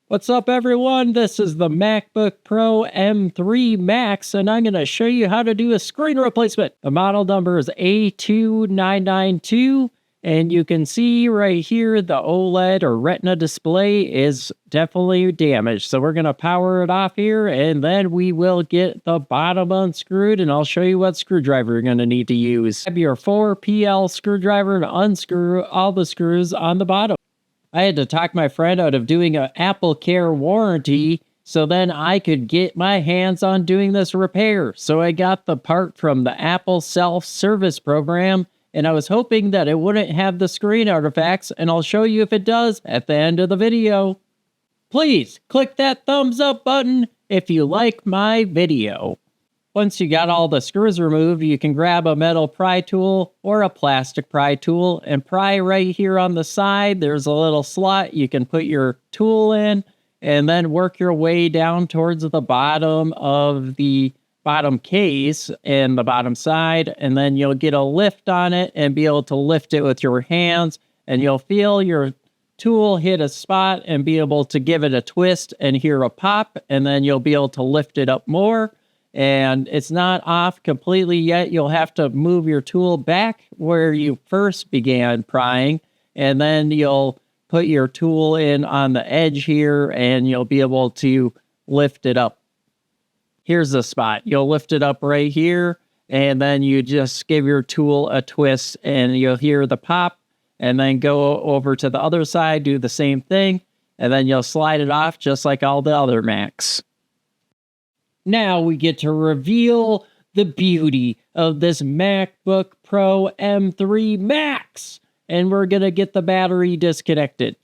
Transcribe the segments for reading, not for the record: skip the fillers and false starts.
What's up, everyone? This is the MacBook Pro M3 MAX, and I'm going to show you how to do a screen replacement. The model number is A2992, and you can see right here the OLED or Retina display is definitely damaged. So we're going to power it off here, and then we will get the bottom unscrewed, and I'll show you what screwdriver you're going to need to use. Grab your 4 PL screwdriver and unscrew all the screws on the bottom. I had to talk my friend out of doing an Apple Care warranty so then I could get my hands on doing this repair. So I got the part from the Apple self-service program, and I was hoping that it wouldn't have the screen artifacts, and I'll show you if it does at the end of the video. Please click that thumbs up button if you like my video. Once you got all the screws removed, you can grab a metal pry tool or a plastic pry tool and pry right here on the side. There's a little slot you can put your tool in and then work your way down towards the bottom of the bottom case and the bottom side, and then you'll get a lift on it and be able to lift it with your hands, and you'll feel your tool hit a spot and be able to give it a twist and hear a pop, and then you'll be able to lift it up more. And it's not off completely yet. You'll have to move your tool back where you first began prying, and then you'll put your tool in on the edge here, and you'll be able to lift it up. Here's the spot. You'll lift it up right here, and then you just give your tool a twist, and you'll hear the pop, and then go over to the other side, do the same thing, and then you'll slide it off just like all the other Macs. Now we get to reveal the beauty of this MacBook Pro M3 MAX, and we're going to get the battery disconnected.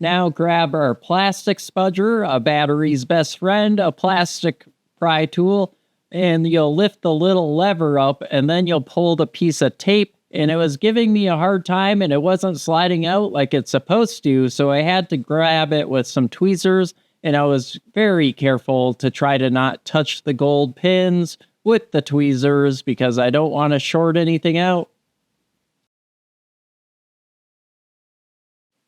Now grab our plastic spudger, a battery's best friend, a plastic pry tool, and you'll lift the little lever up, and then you'll pull the piece of tape, and it was giving me a hard time, and it wasn't sliding out like it's supposed to, so I had to grab it with some tweezers. And I was very careful to try to not touch the gold pins with the tweezers because I don't want to short anything out.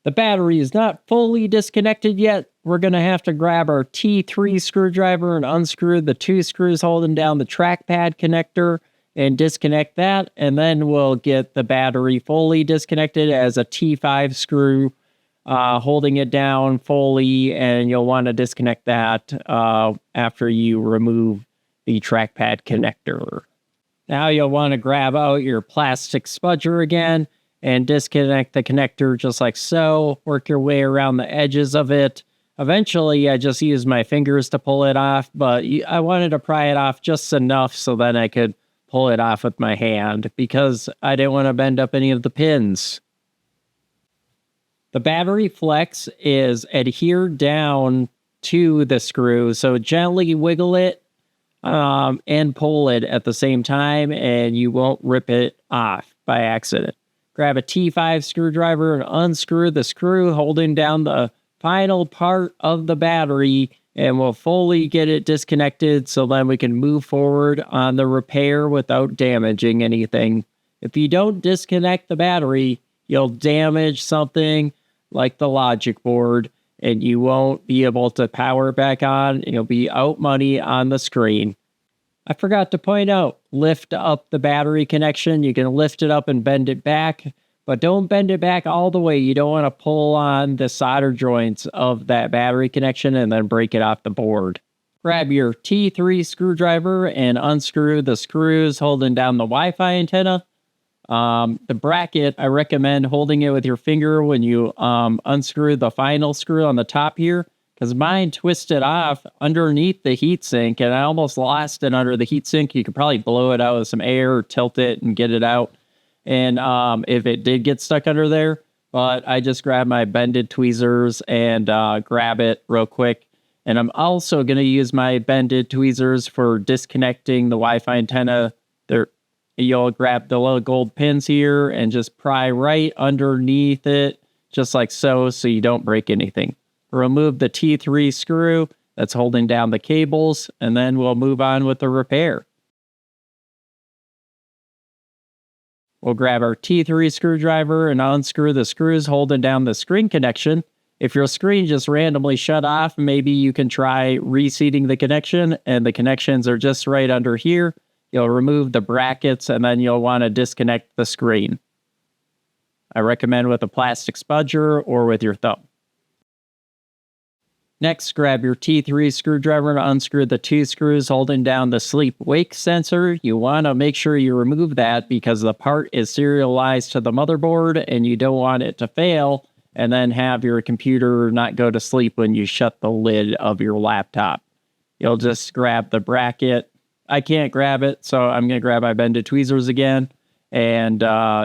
The battery is not fully disconnected yet. We're going to have to grab our T3 screwdriver and unscrew the 2 screws holding down the trackpad connector and disconnect that. And then we'll get the battery fully disconnected as a T5 screw holding it down fully, and you'll want to disconnect that after you remove the trackpad connector. Now you'll want to grab out your plastic spudger again and disconnect the connector just like so. Work your way around the edges of it. Eventually, I just used my fingers to pull it off, but I wanted to pry it off just enough so that I could pull it off with my hand because I didn't want to bend up any of the pins. The battery flex is adhered down to the screw, so gently wiggle it and pull it at the same time, and you won't rip it off by accident. Grab a T5 screwdriver and unscrew the screw holding down the final part of the battery, and we'll fully get it disconnected so then we can move forward on the repair without damaging anything. If you don't disconnect the battery, you'll damage something like the logic board, and you won't be able to power it back on. You'll be out money on the screen. I forgot to point out, lift up the battery connection. You can lift it up and bend it back, but don't bend it back all the way. You don't want to pull on the solder joints of that battery connection and then break it off the board. Grab your T3 screwdriver and unscrew the screws holding down the Wi-Fi antenna. The bracket, I recommend holding it with your finger when you unscrew the final screw on the top here, because mine twisted off underneath the heatsink, and I almost lost it under the heatsink. You could probably blow it out with some air, or tilt it, and get it out. And if it did get stuck under there, but I just grabbed my bended tweezers and grab it real quick. And I'm also going to use my bended tweezers for disconnecting the Wi-Fi antenna. You'll grab the little gold pins here and just pry right underneath it, just like so you don't break anything. Remove the T3 screw that's holding down the cables, and then we'll move on with the repair. We'll grab our T3 screwdriver and unscrew the screws holding down the screen connection, If your screen just randomly shut off, maybe you can try reseating the connection, and the connections are just right under here. You'll remove the brackets, and then you'll want to disconnect the screen. I recommend with a plastic spudger or with your thumb. Next, grab your T3 screwdriver and unscrew the 2 screws holding down the sleep-wake sensor. You want to make sure you remove that because the part is serialized to the motherboard and you don't want it to fail and then have your computer not go to sleep when you shut the lid of your laptop. You'll just grab the bracket. I can't grab it, so I'm going to grab my bended tweezers again and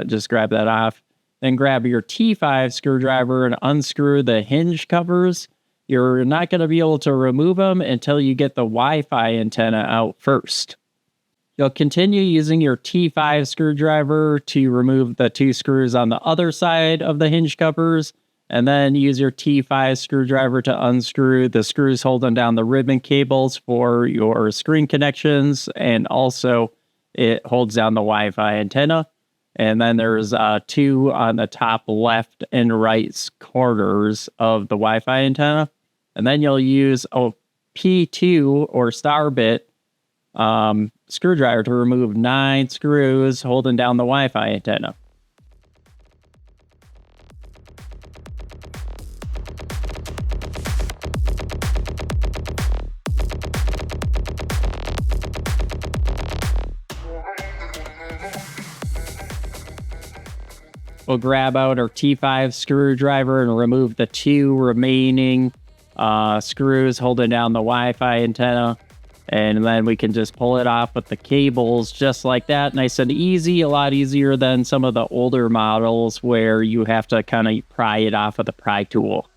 just grab that off. Then grab your T5 screwdriver and unscrew the hinge covers. You're not going to be able to remove them until you get the Wi-Fi antenna out first. You'll continue using your T5 screwdriver to remove the 2 screws on the other side of the hinge covers, and then use your T5 screwdriver to unscrew the screws holding down the ribbon cables for your screen connections, and also it holds down the Wi-Fi antenna. And then there's 2 on the top left and right corners of the Wi-Fi antenna. And then you'll use a P2 or star bit screwdriver to remove 9 screws holding down the Wi-Fi antenna. We'll grab out our T5 screwdriver and remove the 2 remaining screws holding down the Wi-Fi antenna. And then we can just pull it off with the cables just like that. Nice and easy, a lot easier than some of the older models where you have to kind of pry it off with a pry tool.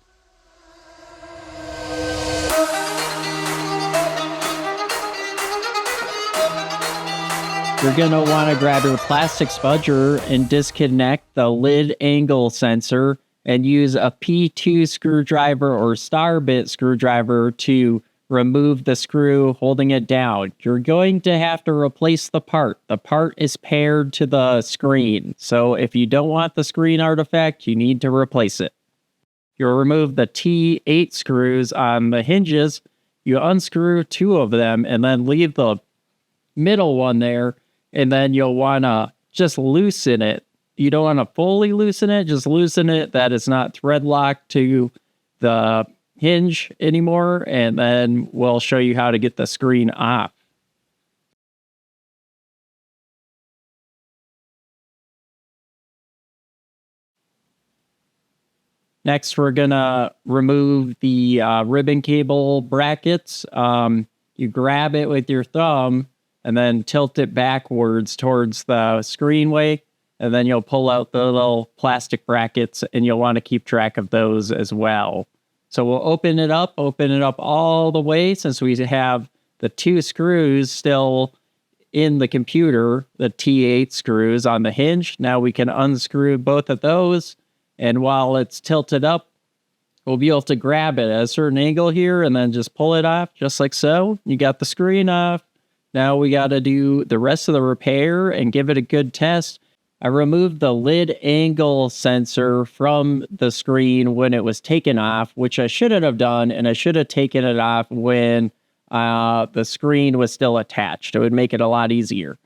You're going to want to grab your plastic spudger and disconnect the lid angle sensor and use a P2 screwdriver or star bit screwdriver to remove the screw holding it down. You're going to have to replace the part. The part is paired to the screen, so if you don't want the screen artifact, you need to replace it. You'll remove the T8 screws on the hinges. You unscrew 2 of them and then leave the middle one there. And then you'll want to just loosen it. You don't want to fully loosen it, just loosen it that it's not thread locked to the hinge anymore. And then we'll show you how to get the screen off. Next, we're going to remove the ribbon cable brackets. You grab it with your thumb and then tilt it backwards towards the screenway, and then you'll pull out the little plastic brackets, and you'll want to keep track of those as well. So we'll open it up all the way since we have the 2 screws still in the computer, the T8 screws on the hinge. Now we can unscrew both of those, and while it's tilted up, we'll be able to grab it at a certain angle here and then just pull it off just like so. You got the screen off. Now we got to do the rest of the repair and give it a good test. I removed the lid angle sensor from the screen when it was taken off, which I shouldn't have done, and I should have taken it off when the screen was still attached. It would make it a lot easier.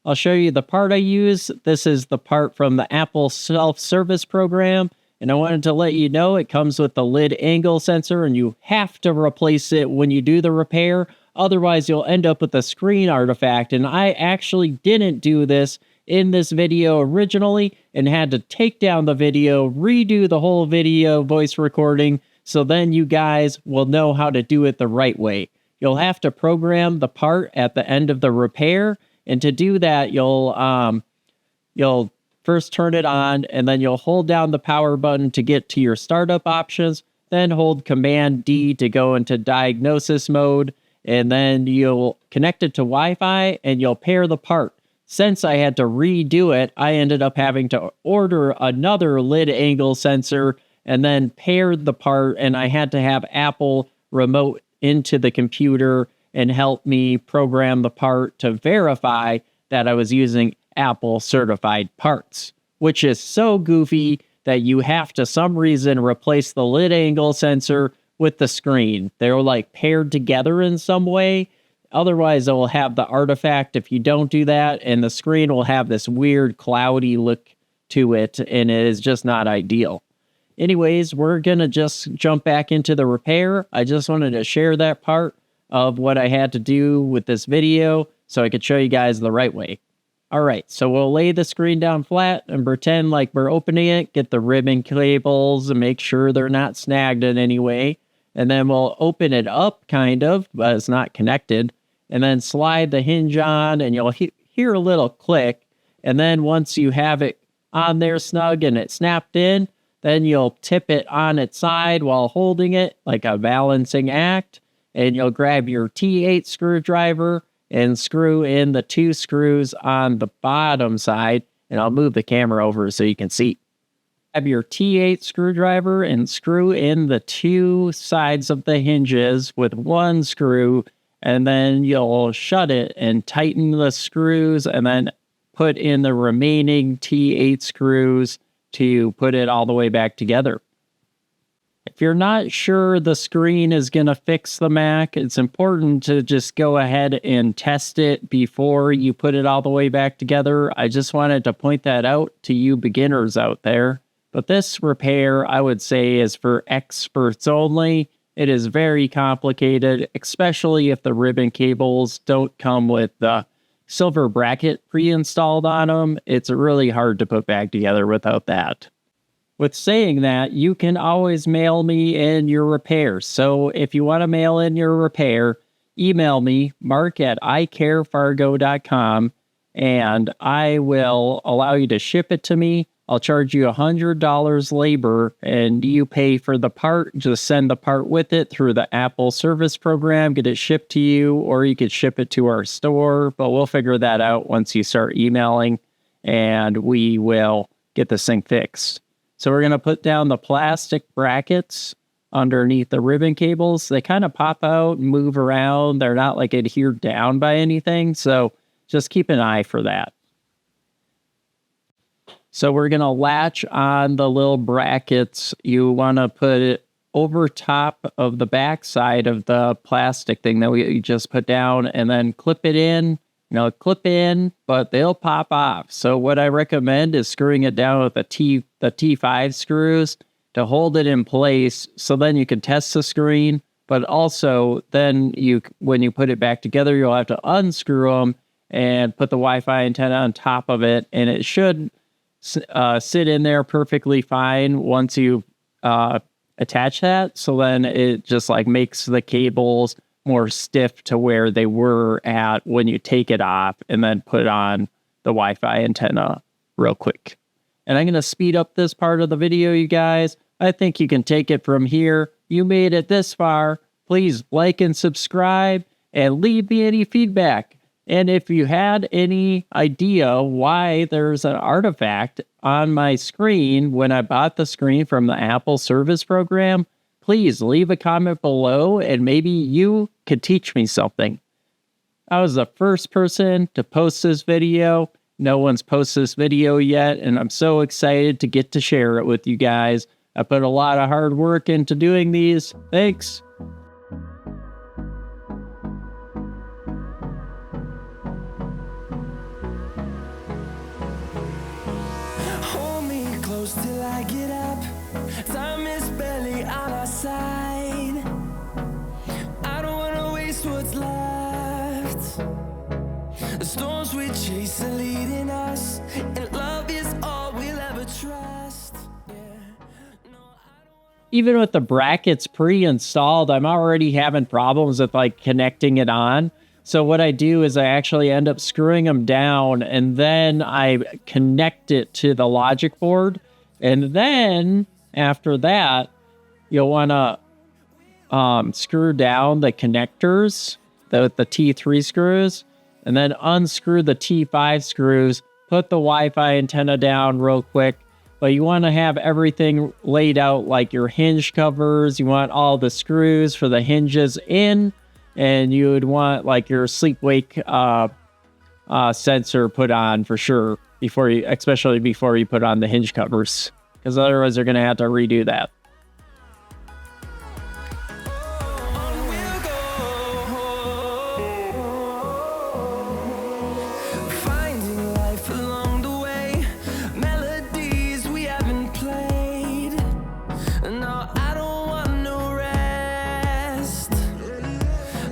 I'll show you the part I use. This is the part from the Apple self-service program, and I wanted to let you know it comes with the lid angle sensor, and you have to replace it when you do the repair. Otherwise, you'll end up with a screen artifact, and I actually didn't do this in this video originally and had to take down the video, redo the whole video voice recording, so then you guys will know how to do it the right way. You'll have to program the part at the end of the repair, and to do that, you'll first turn it on, and then you'll hold down the power button to get to your startup options, then hold Command D to go into diagnosis mode, and then you'll connect it to Wi-Fi and you'll pair the part. Since I had to redo it, I ended up having to order another lid angle sensor and then pair the part, and I had to have Apple remote into the computer and help me program the part to verify that I was using Apple certified parts, which is so goofy that you have to some reason replace the lid angle sensor with the screen. They're like paired together in some way. Otherwise, it will have the artifact if you don't do that, and the screen will have this weird cloudy look to it, and it is just not ideal. Anyways, we're going to just jump back into the repair. I just wanted to share that part of what I had to do with this video so I could show you guys the right way. All right, so we'll lay the screen down flat and pretend like we're opening it, get the ribbon cables and make sure they're not snagged in any way. And then we'll open it up, kind of, but it's not connected. And then slide the hinge on, and you'll hear a little click. And then once you have it on there snug and it snapped in, then you'll tip it on its side while holding it like a balancing act. And you'll grab your T8 screwdriver and screw in the 2 screws on the bottom side. And I'll move the camera over so you can see. Grab your T8 screwdriver and screw in the 2 sides of the hinges with 1 screw, and then you'll shut it and tighten the screws and then put in the remaining T8 screws to put it all the way back together. If you're not sure the screen is going to fix the Mac, it's important to just go ahead and test it before you put it all the way back together. I just wanted to point that out to you beginners out there. But this repair, I would say, is for experts only. It is very complicated, especially if the ribbon cables don't come with the silver bracket pre-installed on them. It's really hard to put back together without that. With saying that, you can always mail me in your repair. So if you want to mail in your repair, email me, mark@icarefargo.com, and I will allow you to ship it to me. I'll charge you $100 labor, and you pay for the part. Just send the part with it through the Apple service program, get it shipped to you, or you could ship it to our store, but we'll figure that out once you start emailing, and we will get this thing fixed. So we're going to put down the plastic brackets underneath the ribbon cables. They kind of pop out and move around. They're not like adhered down by anything, so just keep an eye for that. So we're going to latch on the little brackets. You want to put it over top of the back side of the plastic thing that we just put down, and then clip it in. Clip in, but they'll pop off. So what I recommend is screwing it down with the T5 screws to hold it in place, so then you can test the screen, but also then when you put it back together, you'll have to unscrew them and put the Wi-Fi antenna on top of it, and it should sit in there perfectly fine once you attach that. So then it just like makes the cables more stiff to where they were at when you take it off and then put on the Wi-Fi antenna real quick. And I'm going to speed up this part of the video, you guys. I think you can take it from here. You made it this far. Please like and subscribe and leave me any feedback. And if you had any idea why there's an artifact on my screen when I bought the screen from the Apple service program, please leave a comment below and maybe you could teach me something. I was the first person to post this video. No one's posted this video yet, and I'm so excited to get to share it with you guys. I put a lot of hard work into doing these. Thanks. Hold me close till I get up. Time is barely on our side. I don't wanna waste what's left. The storms we chase are leading us, and love is all we'll ever trust. Even with the brackets pre-installed, I'm already having problems with like connecting it on. So what I do is I actually end up screwing them down, and then I connect it to the logic board. And then after that, you'll want to screw down the connectors, the T3 screws, and then unscrew the T5 screws, put the Wi-Fi antenna down real quick. But you want to have everything laid out like your hinge covers. You want all the screws for the hinges in, and you would want like your sleep-wake sensor put on for sure, especially before you put on the hinge covers, because otherwise they're going to have to redo that. Finding life along the way, melodies we haven't played. No, I don't want no rest.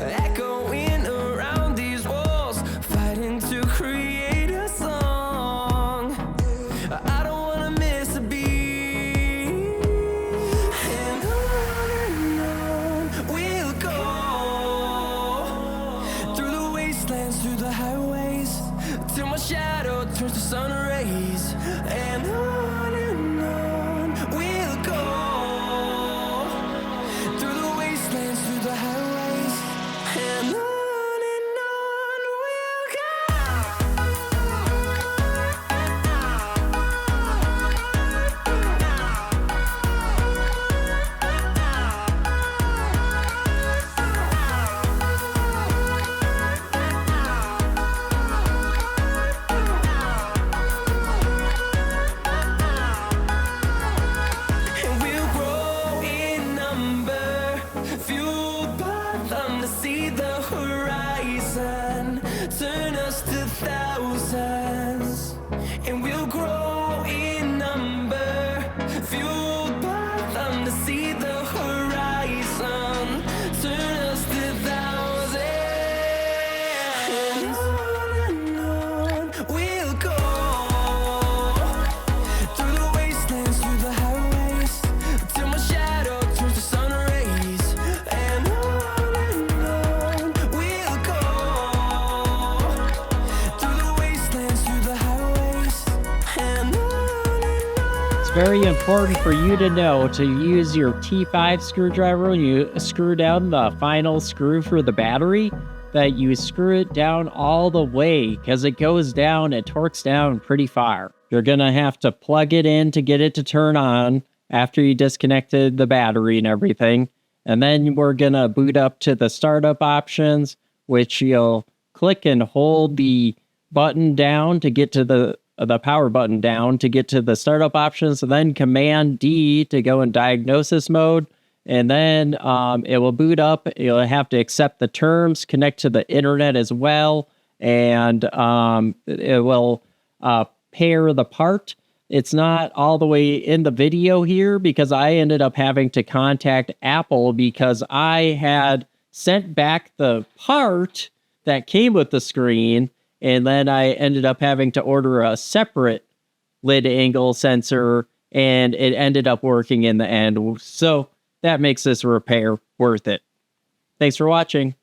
Echoing around these walls, fighting to create a song. I don't wanna miss a beat. And on we'll go, through the wastelands, through the highways, till my shadow turns to sun rays. And on we'll go, through the wastelands, through the highways, and on we'll go. And we'll grow in number, fueled by them to see the horizon, turn us to thousands. And we'll grow in number, fueled by them to see the horizon, turn us to thousands. And on we'll go, through the wastelands, through the highways, till my shadow turns to sun rays. And on we'll go, through the wastelands, through the highways, and on. It's very important for you to know to use your T5 screwdriver when you screw down the final screw for the battery, that you screw it down all the way, because it goes down, it torques down pretty far. You're going to have to plug it in to get it to turn on after you disconnected the battery and everything. And then we're going to boot up to the startup options, which you'll click and hold the button down to get to the power button down to get to the startup options, and then Command D to go in diagnosis mode. And then it will boot up. You'll have to accept the terms, connect to the internet as well, and it will pair the part. It's not all the way in the video here because I ended up having to contact Apple because I had sent back the part that came with the screen, and then I ended up having to order a separate lid angle sensor, and it ended up working in the end. So that makes this repair worth it. Thanks for watching.